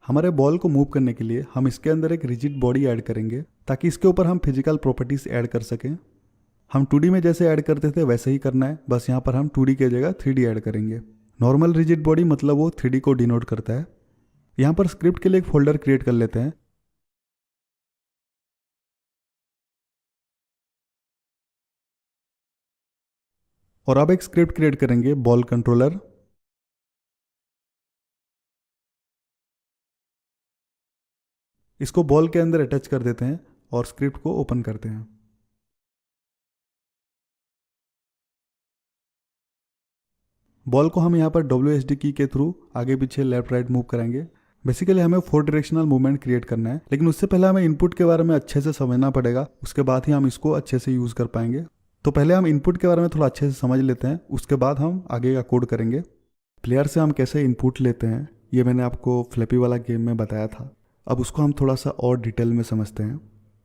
हमारे बॉल को मूव करने के लिए हम इसके अंदर एक रिजिड बॉडी ऐड करेंगे ताकि इसके ऊपर हम फिजिकल प्रॉपर्टीज़ ऐड कर सकें। हम 2D में जैसे ऐड करते थे वैसे ही करना है, बस यहाँ पर हम 2D की जगह 3D ऐड करेंगे। नॉर्मल रिजिड बॉडी मतलब वो 3D को डिनोट करता है। यहाँ पर स्क्रिप्ट के लिए एक फोल्डर क्रिएट कर लेते हैं। और अब एक स्क्रिप्ट क्रिएट करेंगे बॉल कंट्रोलर। इसको बॉल के अंदर अटैच कर देते हैं और स्क्रिप्ट को ओपन करते हैं। बॉल को हम यहाँ पर WSD की के थ्रू आगे पीछे लेफ्ट राइट मूव कराएंगे। बेसिकली हमें 4 डायरेक्शनल मूवमेंट क्रिएट करना है, लेकिन उससे पहले हमें इनपुट के बारे में अच्छे से समझना पड़ेगा, उसके बाद ही हम इसको अच्छे से यूज़ कर पाएंगे। तो पहले हम इनपुट के बारे में थोड़ा अच्छे से समझ लेते हैं, उसके बाद हम आगे का कोड करेंगे। प्लेयर से हम कैसे इनपुट लेते हैं ये मैंने आपको फ्लैपी वाला गेम में बताया था। अब उसको हम थोड़ा सा और डिटेल में समझते हैं।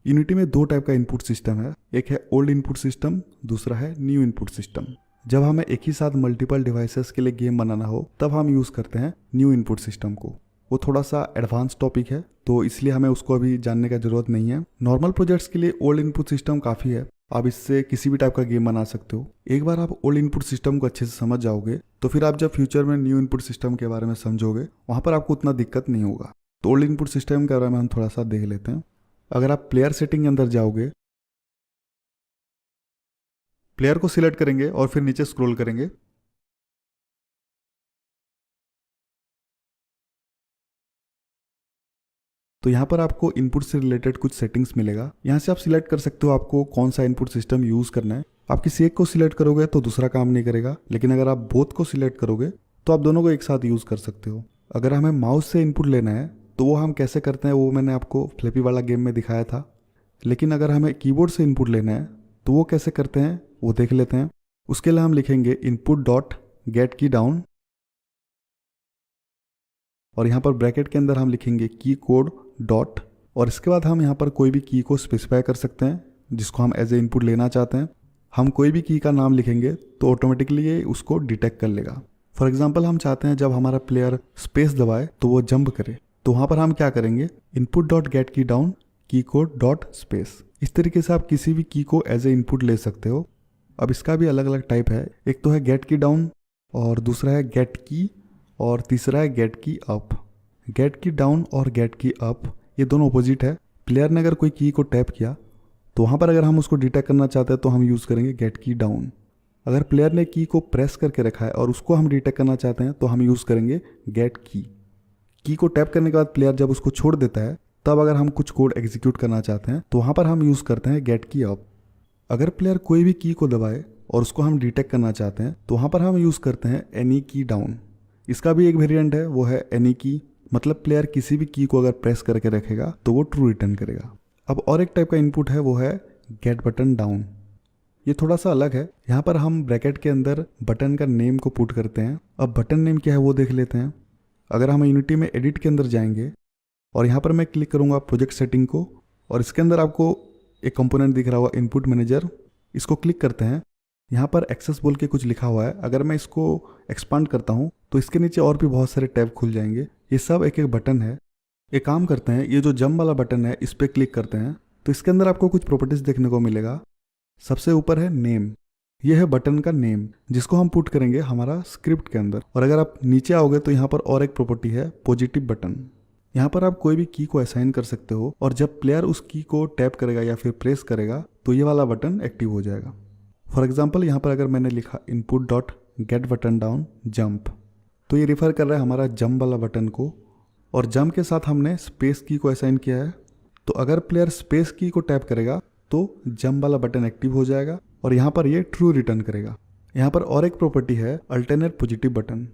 यूनिटी में 2 टाइप का इनपुट सिस्टम है, एक है ओल्ड इनपुट सिस्टम, दूसरा है न्यू इनपुट सिस्टम। जब हमें एक ही साथ मल्टीपल डिवाइसेस के लिए गेम बनाना हो तब हम यूज़ करते हैं न्यू इनपुट सिस्टम को। वो थोड़ा सा एडवांस टॉपिक है तो इसलिए हमें उसको अभी जानने का ज़रूरत नहीं है। नॉर्मल प्रोजेक्ट्स के लिए ओल्ड इनपुट सिस्टम काफ़ी है, आप इससे किसी भी टाइप का गेम बना सकते हो। एक बार आप ओल्ड इनपुट सिस्टम को अच्छे से समझ जाओगे तो फिर आप जब फ्यूचर में न्यू इनपुट सिस्टम के बारे में समझोगे वहाँ पर आपको उतना दिक्कत नहीं होगा। तो ओल्ड इनपुट सिस्टम के बारे में हम थोड़ा सा देख लेते हैं। अगर आप प्लेयर सेटिंग के अंदर जाओगे, प्लेयर को सिलेक्ट करेंगे और फिर नीचे स्क्रॉल करेंगे। तो यहाँ पर आपको इनपुट से रिलेटेड कुछ सेटिंग्स मिलेगा। यहाँ से आप सिलेक्ट कर सकते हो आपको कौन सा इनपुट सिस्टम यूज़ करना है। आप किसी एक को सिलेक्ट करोगे तो दूसरा काम नहीं करेगा, लेकिन अगर आप बोथ को सिलेक्ट करोगे तो आप दोनों को एक साथ यूज़ कर सकते हो। अगर हमें माउस से इनपुट लेना है तो वो हम कैसे करते हैं वो मैंने आपको फ्लैपी वाला गेम में दिखाया था। लेकिन अगर हमें कीबोर्ड से इनपुट लेना है तो वो कैसे करते हैं वो देख लेते हैं। उसके लिए हम लिखेंगे इनपुट डॉट गेट की डाउन और यहाँ पर ब्रैकेट के अंदर हम लिखेंगे की कोड डॉट, और इसके बाद हम यहाँ पर कोई भी की को स्पेसिफाई कर सकते हैं जिसको हम एज ए इनपुट लेना चाहते हैं। हम कोई भी की का नाम लिखेंगे तो ऑटोमेटिकली ये उसको डिटेक्ट कर लेगा। फॉर एग्जांपल हम चाहते हैं जब हमारा प्लेयर स्पेस दबाए तो वो जंप करे, तो वहाँ पर हम क्या करेंगे इनपुट डॉट गेट की डाउन की कोड डॉट स्पेस। इस तरीके से आप किसी भी की को एज ए इनपुट ले सकते हो। अब इसका भी अलग अलग टाइप है, एक तो है गेट की डाउन और दूसरा है गेट की और तीसरा है गेट की अप। गेट की डाउन और गेट की अप ये दोनों अपोजिट है। प्लेयर ने अगर कोई की को टैप किया तो वहाँ पर अगर हम उसको डिटेक्ट करना चाहते हैं तो हम यूज़ करेंगे गेट की डाउन। अगर प्लेयर ने की को प्रेस करके रखा है और उसको हम डिटेक्ट करना चाहते हैं तो हम यूज़ करेंगे गेट की को टैप करने के बाद प्लेयर जब उसको छोड़ देता है तब अगर हम कुछ कोड एग्जीक्यूट करना चाहते हैं तो वहाँ पर हम यूज़ करते हैं गेट की अप। अगर प्लेयर कोई भी की को दबाए और उसको हम डिटेक्ट करना चाहते हैं तो वहाँ पर हम यूज़ करते हैं एनी की डाउन। इसका भी एक वेरिएंट है, वो है एनी की, मतलब प्लेयर किसी भी की को अगर प्रेस करके रखेगा तो वो ट्रू रिटर्न करेगा। अब और एक टाइप का इनपुट है वो है गेट बटन डाउन। ये थोड़ा सा अलग है, यहाँ पर हम ब्रैकेट के अंदर बटन का नेम को पुट करते हैं। अब बटन नेम क्या है वो देख लेते हैं। अगर हम यूनिटी में एडिट के अंदर जाएंगे और यहाँ पर मैं क्लिक करूँगा प्रोजेक्ट सेटिंग को और इसके अंदर आपको एक कंपोनेंट दिख रहा होगा इनपुट मैनेजर, इसको क्लिक करते हैं। यहाँ पर एक्सेस बोल के कुछ लिखा हुआ है, अगर मैं इसको एक्सपांड करता हूँ तो इसके नीचे और भी बहुत सारे टैब खुल जाएंगे। ये सब एक एक बटन है। एक काम करते हैं, ये जो जंप वाला बटन है इस पर क्लिक करते हैं तो इसके अंदर आपको कुछ प्रॉपर्टीज़ देखने को मिलेगा। सबसे ऊपर है नेम, ये है बटन का नेम जिसको हम पुट करेंगे हमारा स्क्रिप्ट के अंदर। और अगर आप नीचे आओगे तो यहाँ पर और एक प्रॉपर्टी है पॉजिटिव बटन। यहाँ पर आप कोई भी की को असाइन कर सकते हो और जब प्लेयर उस की को टैप करेगा या फिर प्रेस करेगा तो ये वाला बटन एक्टिव हो जाएगा। फॉर एग्जाम्पल यहाँ पर अगर मैंने लिखा input dot gate button down jump तो ये रिफ़र कर रहा है हमारा जंप वाला बटन को, और जंप के साथ हमने स्पेस की को असाइन किया है। तो अगर प्लेयर स्पेस की को टैप करेगा तो जंप वाला बटन एक्टिव हो जाएगा और यहाँ पर ये ट्रू रिटर्न करेगा। यहाँ पर और एक प्रॉपर्टी है अल्टरनेट पॉजिटिव बटन।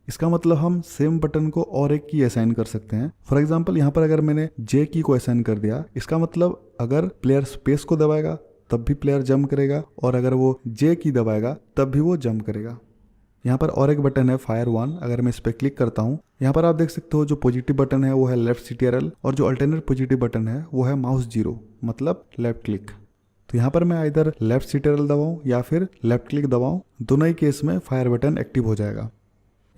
इसका मतलब हम सेम बटन को और एक की असाइन कर सकते हैं। फॉर एग्जाम्पल यहाँ पर अगर मैंने जे की को असाइन कर दिया, इसका मतलब अगर प्लेयर स्पेस को दबाएगा तब भी प्लेयर जंप करेगा और अगर वो जे की दबाएगा तब भी वो जंप करेगा। यहाँ पर और एक बटन है फायर 1, अगर मैं इस पर क्लिक करता हूँ यहाँ पर आप देख सकते हो जो पॉजिटिव बटन है वो है लेफ्ट CTRL और जो अल्टरनेट पॉजिटिव बटन है वो है माउस 0 मतलब लेफ्ट क्लिक। तो यहाँ पर मैं इधर लेफ्ट CTRL दबाऊँ या फिर लेफ्ट क्लिक दबाऊँ, दोनों ही केस में फायर बटन एक्टिव हो जाएगा।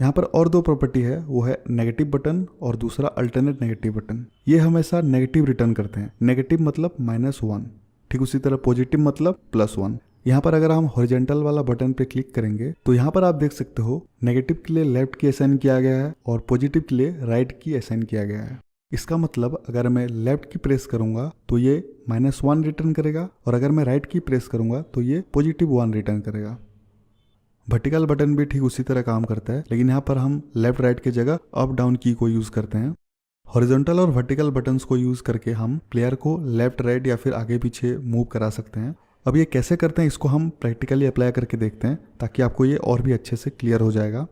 यहाँ पर और दो प्रॉपर्टी है, वो है नेगेटिव बटन और दूसरा अल्टरनेट नेगेटिव बटन। ये हमेशा नेगेटिव रिटर्न करते हैं। नेगेटिव मतलब -1, ठीक उसी तरह पॉजिटिव मतलब +1। यहाँ पर अगर हम हॉरिजॉन्टल वाला बटन पे क्लिक करेंगे तो यहाँ पर आप देख सकते हो नेगेटिव के लिए लेफ्ट की असाइन किया गया है और पॉजिटिव के लिए राइट की असाइन किया गया है। इसका मतलब अगर मैं लेफ्ट की प्रेस करूंगा तो ये -1 रिटर्न करेगा और अगर मैं राइट की प्रेस करूंगा तो ये +1 रिटर्न करेगा। वर्टिकल बटन भी ठीक उसी तरह काम करता है, लेकिन यहाँ पर हम लेफ्ट राइट की जगह अप डाउन की को यूज़ करते हैं। हॉरिजॉन्टल और वर्टिकल बटन्स को यूज़ करके हम प्लेयर को लेफ्ट राइट या फिर आगे पीछे मूव करा सकते हैं। अब ये कैसे करते हैं इसको हम प्रैक्टिकली अप्लाई करके देखते हैं ताकि आपको ये और भी अच्छे से क्लियर हो जाएगा।